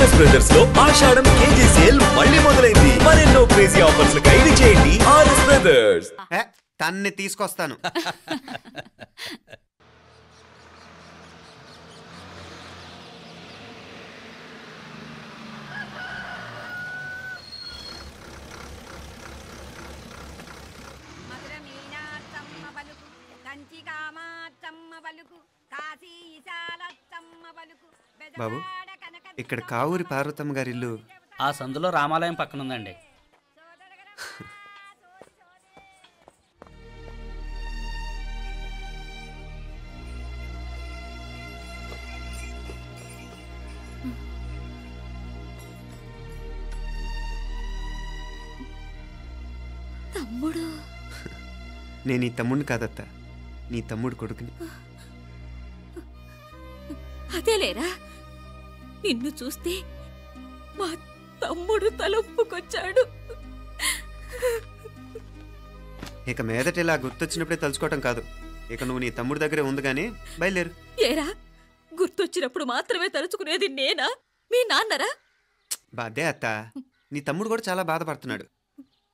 RS brothers లో ఆషాఢం KG sale మళ్ళీ మొదలైంది. మరెన్నో క్రేజీ ఆఫర్స్ ఖైదీ చేయండి ఆర్ఎస్ బ్రదర్స్. తన్ని తీసుకొస్తాను. బాబు, ఇక్కడ కావూరి పార్వతమ్మ గారి ఇల్లు ఆ సందులో రామాలయం పక్కన ఉందండి. తమ్ముడు? నేను ఈ తమ్ముడిని కాదత్త, నీ తమ్ముడు కొడుకుని. అదేలేరా, నిన్ను చూస్తే మా తమ్ముడు తలొప్పుకొచ్చాడు. ఇక మీదట ఇలా గుర్తొచ్చినప్పుడే తలుచుకోవటం కాదు. ఇక నువ్వు నీ తమ్ముడి దగ్గరే ఉంది గానీ బయలుదేరు. ఏరా, గుర్తొచ్చినప్పుడు మాత్రమే తలుచుకునేది నేనా, మీ నాన్నరా? బాధే అత్త, నీ తమ్ముడు కూడా చాలా బాధపడుతున్నాడు.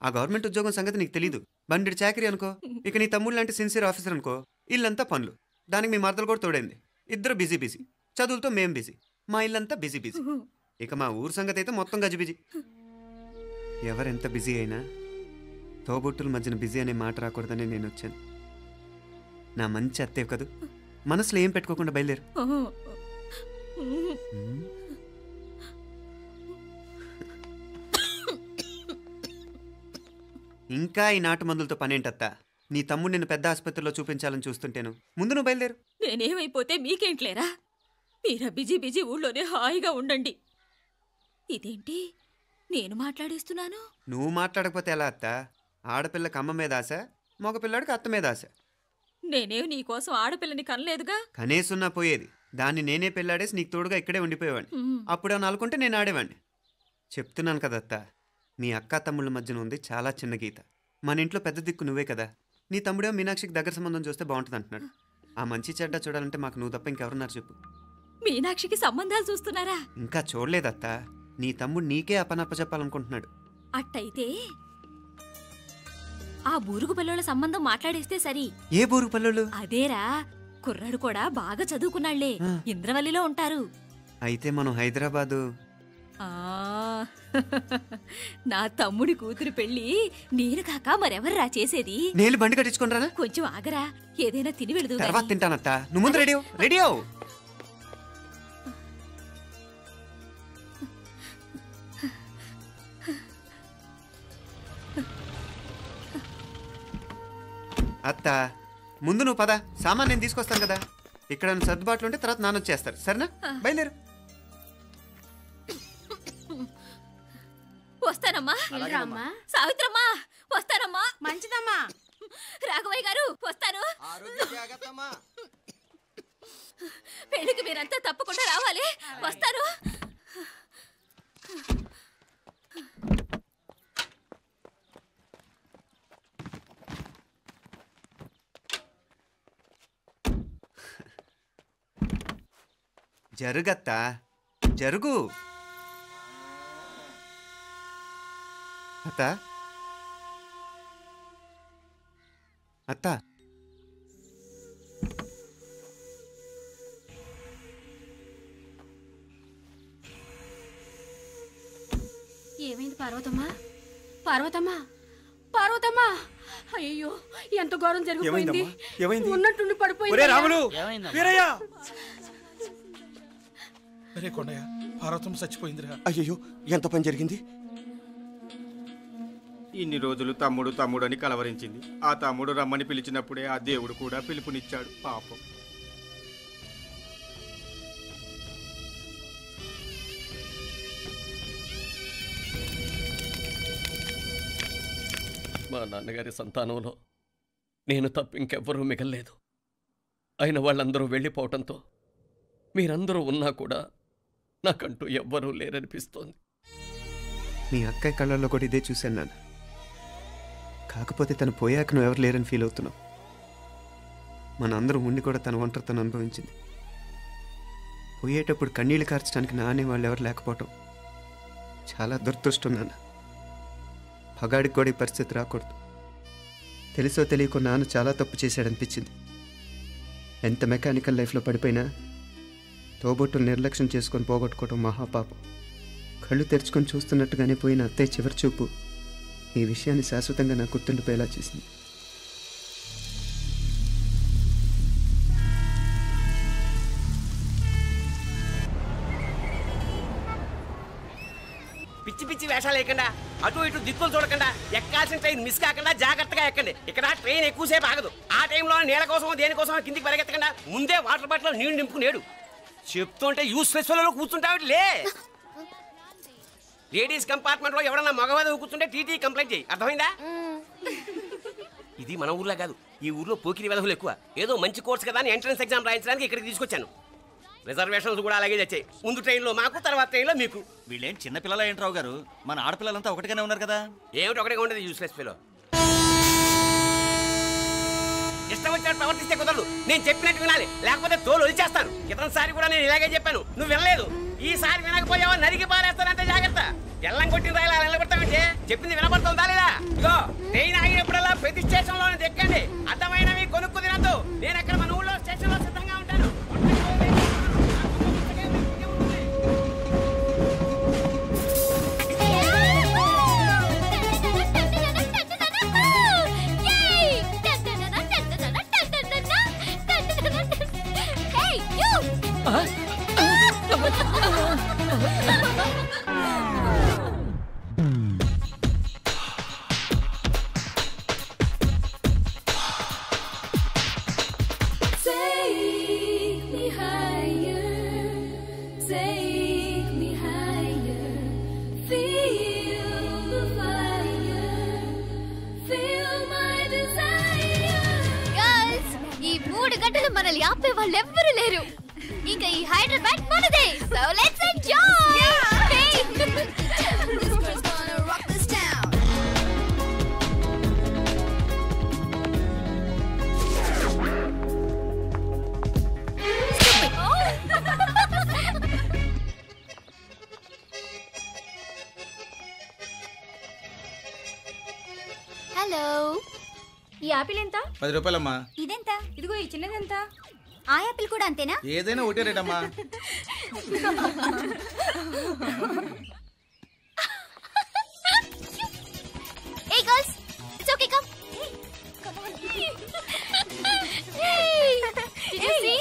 ఆ గవర్నమెంట్ ఉద్యోగం సంగతి నీకు తెలీదు. బండి చాకరీ అనుకో. ఇక నీ తమ్ముడు లాంటి సిన్సియర్ ఆఫీసర్ అనుకో. ఇల్లంతా పనులు, దానికి మీ మరదలు కూడా తోడైంది. ఇద్దరు బిజీ బిజీ. చదువులతో మేం బిజీ. మా ఇల్లంతా బిజీ బిజీ. ఇక మా ఊరు సంగతి అయితే మొత్తం గజిబిజీ. ఎవరెంత బిజీ అయినా తోబుట్టుల మధ్యన బిజీ అనే మాట రాకూడదని నేను వచ్చాను. నా మంచి అత్తేవి కదూ, మనసులో ఏం పెట్టుకోకుండా బయలుదేరు. ఇంకా ఈ నాటు మందులతో పనేంటత్తా? నీ తమ్ముడు నిన్ను పెద్ద ఆసుపత్రిలో చూపించాలని చూస్తుంటేను. ముందు నువ్వు బయలుదేరు. నేనేమైపోతే మీకేంట్లేరా, మీరా బిజీ బిజీ ఊళ్ళోనే హాయిగా ఉండండి. ఇదేంటి నేను మాట్లాడేస్తున్నాను? నువ్వు మాట్లాడకపోతే ఎలా అత్త? ఆడపిల్లకి అమ్మ మీద ఆశ, మగపిల్లాడికి అత్త మీద ఆశ. నేనేం నీకోసం ఆడపిల్లని కనలేదుగా. కనేసున్నా పోయేది. దాన్ని నేనే పెళ్ళాడేసి నీకు తోడుగా ఇక్కడే ఉండిపోయేవాడిని. అప్పుడేమన్నా అనుకుంటే నేను ఆడేవాడిని. చెప్తున్నాను కదత్తా, మీ అక్క తమ్ముళ్ళ మధ్యన ఉంది చాలా చిన్న గీత. మన ఇంట్లో పెద్ద దిక్కు నువ్వే కదా. నీ తమ్ముడేమో మీనాక్షికి దగ్గర సంబంధం చూస్తే బాగుంటుంది అంటున్నాడు. ఆ మంచి చెడ్డ చూడాలంటే మాకు నువ్వు తప్ప ఇంకెవరున్నారు చెప్పు? మీనాక్షికి సంబంధాలు చూస్తున్నారా? ఇంకా చూడలేదత్తా. నీ తమ్ముడు నీకే అపనప్ప చెప్పాలనుకుంటున్నాడు. అట్టయితే ఆ బూరుగు పిల్లల సంబంధం మాట్లాడేస్తే సరి. ఏ బూరుగు పిల్లలు? అదేరా, కుర్రాడు కూడా బాగా చదువుకున్నాళ్లే, ఇంద్రవల్లిలో ఉంటారు. అయితే మనం హైదరాబాదు. నా తమ్ముడి కూతురు పెళ్లి నేను కాక మరెవర్రా చేసేది? నేను బండి కట్టించుకుంటారా? కొంచెం ఆగరా, ఏదైనా తిని వెళదు. తర్వాత తింటానత్తా. నువ్వు ముందు రెడీ రెడీ అవు. అత్త, ముందు నువ్వు పద. సామాన్ నేను తీసుకొస్తాను కదా. ఇక్కడ సర్దుబాట్లు ఉంటే తర్వాత నాన్న వచ్చేస్తారు. సరేనా? బయలుదేరు. వస్తానమ్మా. సావిత్రమ్మా వస్తానమ్మా. మంచిదమ్మా. రాఘవయ్య గారు వస్తాను. పెళ్లికి మీరంతా తప్పకుండా రావాలి. వస్తాను. జరుగత్తా, జరుగు. అత్త, అత్త, ఏమైంది పార్వతమ్మా? పార్వతమ్మా, పార్వతమ్మా! అయ్యో, ఎంత ఘోరం జరిగిపోయింది. ఉన్నట్టుండి పడిపోయింది. పార్వతమ్మ చచ్చిపోయిందిరా. అయ్యో, ఎంత పని జరిగింది? ఇన్ని రోజులు తమ్ముడు తమ్ముడు అని కలవరించింది. ఆ తమ్ముడు రమ్మని పిలిచినప్పుడే ఆ దేవుడు కూడా పిలుపునిచ్చాడు. పాపం. మా నాన్నగారి సంతానంలో నేను తప్ప ఇంకెవ్వరూ మిగల్లేదు. అయిన వాళ్ళందరూ వెళ్ళిపోవటంతో మీరందరూ ఉన్నా కూడా నాకంటూ ఎవ్వరూ లేరనిపిస్తోంది. మీ అక్కయ్య కళ్ళల్లో కూడా ఇదే చూశాను నాన్న. కాకపోతే తను పోయాక నువ్వు ఎవరు లేరని ఫీల్ అవుతున్నావు. మన అందరం ఉండి కూడా తన ఒంటరితను అనుభవించింది. పోయేటప్పుడు కన్నీళ్ళు కార్చడానికి నానే వాళ్ళు ఎవరు లేకపోవటం చాలా దురదృష్టం నాన్న. పగాడికి కూడా ఈ పరిస్థితి రాకూడదు. తెలుసో తెలియకో నాన్న చాలా తప్పు చేశాడనిపించింది. ఎంత మెకానికల్ లైఫ్లో పడిపోయినా తోబొట్టులు నిర్లక్ష్యం చేసుకొని పోగొట్టుకోవడం మహాపాపం. కళ్ళు తెరుచుకొని చూస్తున్నట్టుగానే పోయిన అత్తయ్య చివరి చూపు ఈ విషయాన్ని శాశ్వతంగా నా గుర్తుండిపోయేలా చేసింది. పిచ్చి పిచ్చి వేషాలు లేకుండా అటు ఇటు దిక్కులు చూడకుండా ఎక్కాల్సిన ట్రైన్ మిస్ కాకుండా జాగ్రత్తగా ఎక్కండి. ఇక్కడ ట్రైన్ ఎక్కువసేపు ఆగదు. ఆ టైంలో నీళ్ళ కోసం దేనికోసం కిందికి పరిగెత్తకుండా ముందే వాటర్ బాటిల్ నీళ్లు నింపుకునేడు. చెప్తుంటే యూస్లెస్ లో కూర్చుంటావు లే. లేడీస్ కంపార్ట్మెంట్ లో ఎవరన్నా మగవాదం కూర్చుంటే టీటీ కంప్లైంట్ చేయి. అర్థమైందా? ఇది మన ఊర్లో కాదు, ఈ ఊర్లో పోకిరి వెధవులు ఎక్కువ. ఏదో మంచి కోర్స్ కదా అని ఎంట్రన్స్ ఎగ్జామ్ రాయించడానికి ఇక్కడికి తీసుకొచ్చాను. రిజర్వేషన్స్ కూడా అలాగే తెచ్చాయి. ముందు ట్రైన్లో మాకు, తర్వాత ట్రైన్లో మీకు. వీళ్ళేం చిన్న పిల్లలు ఏంట్రావు గారు? మన ఆడపిల్లలంతా ఒకటిగానే ఉన్నారు కదా. ఏమిటి ఒకటిగా ఉండేది యూస్లెస్ ఫెలో. ఇష్టం వచ్చినట్టు ప్రవర్తిస్తే కుదరదు. నేను చెప్పినట్టు వినాలి, లేకపోతే తోలు వచ్చేస్తాను. క్రితంసారి కూడా నేను ఇలాగే చెప్పాను, నువ్వు వినలేదు. ఈసారి వినకపోయావో నరికి పారేస్తానంటే జాగ్రత్త. ఎల్లం కొట్టిన రాయిలా నిలబడతామంటే చెప్పింది వినపడుతుందా లేదా? ఇగో ట్రైన్ ఆగినప్పుడల్లా ప్రతి స్టేషన్ లోనే ఎక్కండి. అర్థమైనవి కొనుక్కు తినద్దు. నేను అక్కడ మన ఊళ్ళో స్టేషన్ లో సిద్ధంగా ఉంటాను. మనల్ని ఆపే వాళ్ళు ఎవ్వరూ లేరు. ఇంకా ఈ హైదరాబాద్ మనదే. So let's enjoy. హలో, ఈ యాపిల్ ఎంత? 10 రూపాయలమ్మా. ఇదెంత? ఇదిగో ఈ చిన్నది ఎంత? ఆ యాపిల్ కూడా అంతేనా? ఏదైనా ఒకటే రేటమ్మా. Hey girls, it's okay, come. Come on. Hey, did you see?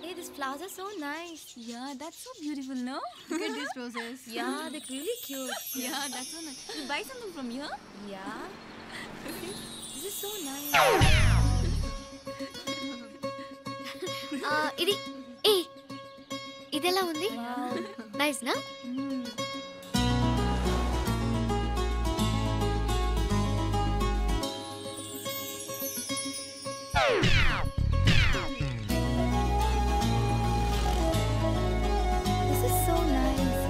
Hey, these flowers are so nice. Yeah, that's so beautiful, no? Look at these roses. Yeah, they're really cute. Yeah, that's so nice. You buy something from here? Yeah. This is so nice. ఇది ఏ ఇదెలా ఉంది? Nice నా? This is so nice.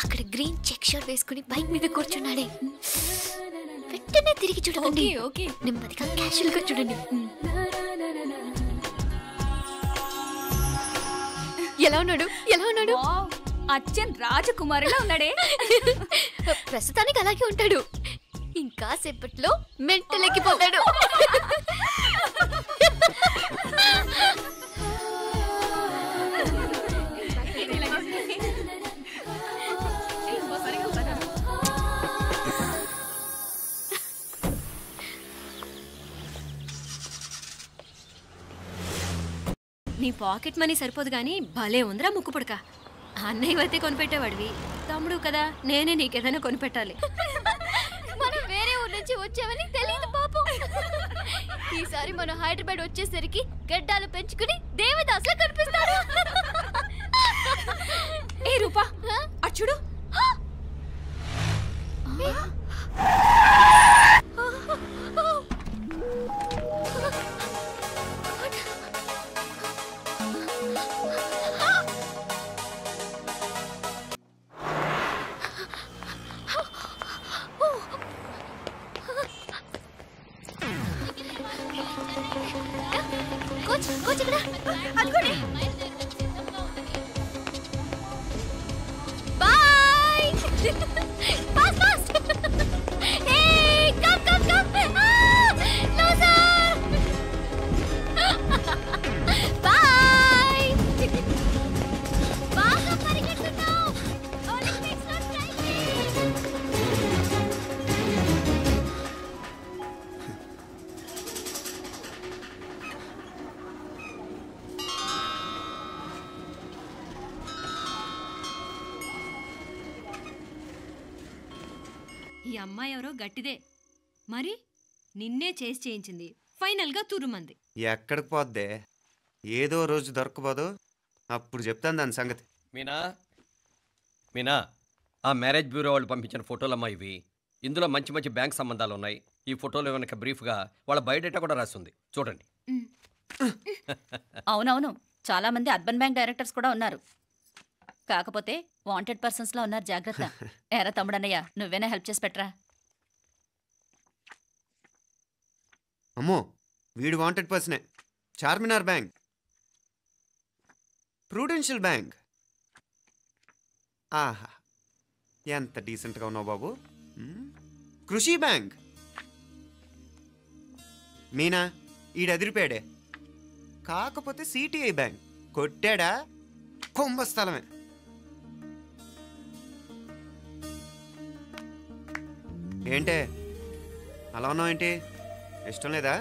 అక్కడ green check shirt వేసుకుని bike మీద కూర్చున్నాడే. వెంటనే తిరిగి చూడండి. ఓకే, నెమ్మదిగా క్యాషువల్ గా చూడండి. ఎలా ఉన్నాడు? ఎలా ఉన్నాడు? అచ్చన్ రాజకుమారిలా ఉన్నాడే. ప్రస్తుతానికి అలాగే ఉంటాడు. ఇంకా సేపట్లో మెంటలెక్కిపోతాడు. నీ పాకెట్ మనీ సరిపోదు గానీ భలే ఉందిరా ముక్కు పుడక. అన్నయ్య అయితే కొనిపెట్టేవాడివి, తమ్ముడు కదా నేనే నీకేదైనా కొనిపెట్టాలి. మనం వేరే ఊరు నుంచి వచ్చామని తెలియదు పాపం. ఈసారి మనం హైదరాబాద్ వచ్చేసరికి గడ్డాలు పెంచుకుని దేవదాసులా కనిపిస్తాడు. ఏ రూపా, అచ్చుడు. కోచ్ కోచ్ ఇక్కడ అదిగోండి. Boy fast fast hey come come come no sir boy బాగా పరిగెడుతున్నావు ఒలింపిక్స్ లో ట్రై ఈ అమ్మాయి ఎవరో గట్టిదే మరి నిన్నే చేసి చేయించింది ఫైనల్గా తురుమంది. ఎక్కడికి పోద్దే ఏదో రోజు దొరకపోదు అప్పుడు చెప్తాను దాని సంగతి. మీనా మీనా ఆ మ్యారేజ్ బ్యూరో వాళ్ళు పంపించిన ఫోటోలమ్మా ఇవి. ఇందులో మంచి మంచి బ్యాంక్ సంబంధాలు ఉన్నాయి. ఈ ఫోటోలో వెనక బ్రీఫ్గా వాళ్ళ బయోడేటా కూడా రాస్తుంది, చూడండి. అవునవును, చాలా మంది అర్బన్ బ్యాంక్ డైరెక్టర్స్ కూడా ఉన్నారు. కాకపోతే వాంటెడ్ పర్సన్స్ లో ఉన్నారు, జాగ్రత్త. ఎరా తమ్ముడన్నయ్య, నువ్వేనా హెల్ప్ చేసి పెట్టరా. అమ్మో వీడు వాంటెడ్ పర్సనే. Charminar bank, prudential bank. ఆహా ఎంత డీసెంట్గా ఉన్నావు బాబు. కృషి బ్యాంక్. మీనా ఈడెదిరిపాడే. కాకపోతే సిటిఐ బ్యాంక్ కొట్టాడా కుంభస్థలమే. ఏంటే అలా ఉన్నావు ఏంటి? ఇష్టం లేదా?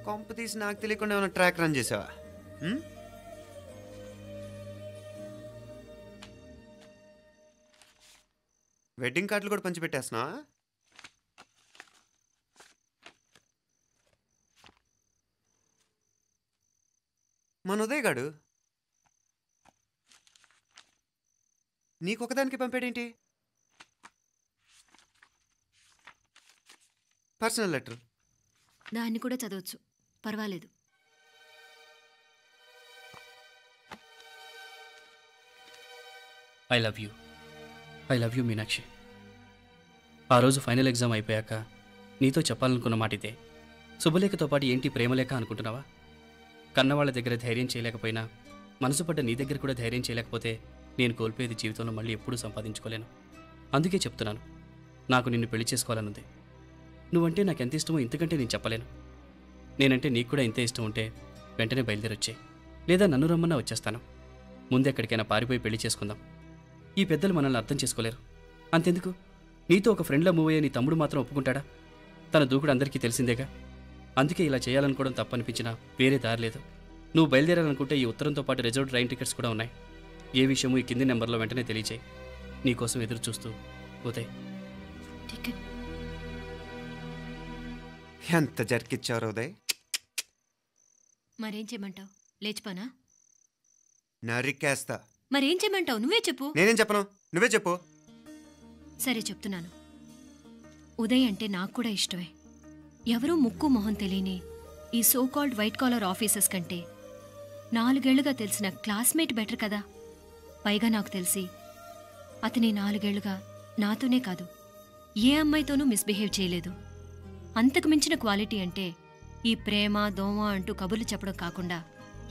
కొంప తీసి నాకు తెలియకుండా ఏమైనా ట్రాక్ రన్ చేసావా? వెడ్డింగ్ కార్డులు కూడా పంచిపెట్టేస్తున్నావా? మన ఉదయ్ గాడు నీకొకదానికి పంపాడేంటి? Personal letter. దాన్ని కూడా చదవచ్చు, పర్వాలేదు. I love you Meenakshi. ఆ రోజు ఫైనల్ ఎగ్జామ్ అయిపోయాక నీతో చెప్పాలనుకున్న మాట ఇదే. శుభలేఖతో పాటు ఏంటి ప్రేమలేఖ అనుకుంటున్నావా? కన్నవాళ్ళ దగ్గర ధైర్యం చేయలేకపోయినా మనసు పడ్డ నీ దగ్గర కూడా ధైర్యం చేయలేకపోతే నేను కోల్పోయేది జీవితంలో మళ్ళీ ఎప్పుడూ సంపాదించుకోలేను. అందుకే చెప్తున్నాను, నాకు నిన్ను పెళ్లి చేసుకోవాలనుంది. నువ్వంటే నాకు ఎంత ఇష్టమో ఇంతకంటే నేను చెప్పలేను. నేనంటే నీకు కూడా ఇంతే ఇష్టం ఉంటే వెంటనే బయలుదేరొచ్చాయి, లేదా నన్ను రమ్మన్నా వచ్చేస్తాను. ముందు ఎక్కడికైనా పారిపోయి పెళ్లి చేసుకుందాం. ఈ పెద్దలు మనల్ని అర్థం చేసుకోలేరు. అంతెందుకు, నీతో ఒక ఫ్రెండ్లా మూవ్ అయ్యే నీ తమ్ముడు మాత్రం ఒప్పుకుంటాడా? తన దూకుడు అందరికీ తెలిసిందేగా. అందుకే ఇలా చేయాలనుకోవడం తప్పనిపించినా వేరే దారి లేదు. నువ్వు బయలుదేరాలనుకుంటే ఈ ఉత్తరంతో పాటు రిజర్వ్ ట్రైన్ టికెట్స్ కూడా ఉన్నాయి. ఏ విషయమూ ఈ కింది నెంబర్లో వెంటనే తెలియచేయి. నీకోసం ఎదురు చూస్తూ ఉదయ్. ఎంత జరికిచ్చారు ఉదయ్. మరేం చేయమంటావు? లేచిపోనా? నరికేస్తా. మరేం చేయమంటావు? నువ్వే చెప్పు. నేనేం చెప్పను, నువ్వే చెప్పు. సరే చెప్తున్నాను. ఉదయ్ అంటే నాకు కూడా ఇష్టమే. ఎవరూ ముక్కు మొహం తెలియని ఈ సోకాల్డ్ వైట్ కాలర్ ఆఫీసర్స్ కంటే 4 ఏళ్లుగా తెలిసిన క్లాస్మేట్ బెటర్ కదా. పైగా నాకు తెలిసి అతని 4 ఏళ్లుగా నాతోనే కాదు ఏ అమ్మాయితోనూ మిస్బిహేవ్ చేయలేదు. అంతకు మించిన క్వాలిటీ అంటే ఈ ప్రేమ దోమ అంటూ కబుర్లు చెప్పడం కాకుండా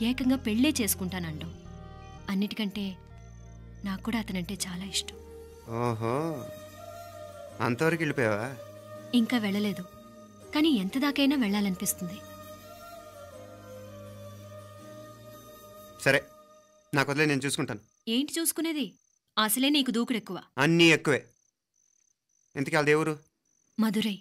ఏకంగా పెళ్ళే చేసుకుంటానండం. అన్నిటికంటే నాకు కూడా అతనంటే చాలా ఇష్టం. ఓహో, అంతవరకు వెళ్ళిపోయావా? ఇంకా వెళ్ళలేదు, కానీ ఎంత దాకైనా వెళ్ళాలనిపిస్తుంది. సరే నాకు వదిలే, నేను చూసుకుంటాను. ఏంటి చూసుకునేది? అసలే నీకు దూకుడెక్కువ. అన్నీ ఎక్కువే. ఇంతకీ వాళ్ళ దేవురు? మధురై.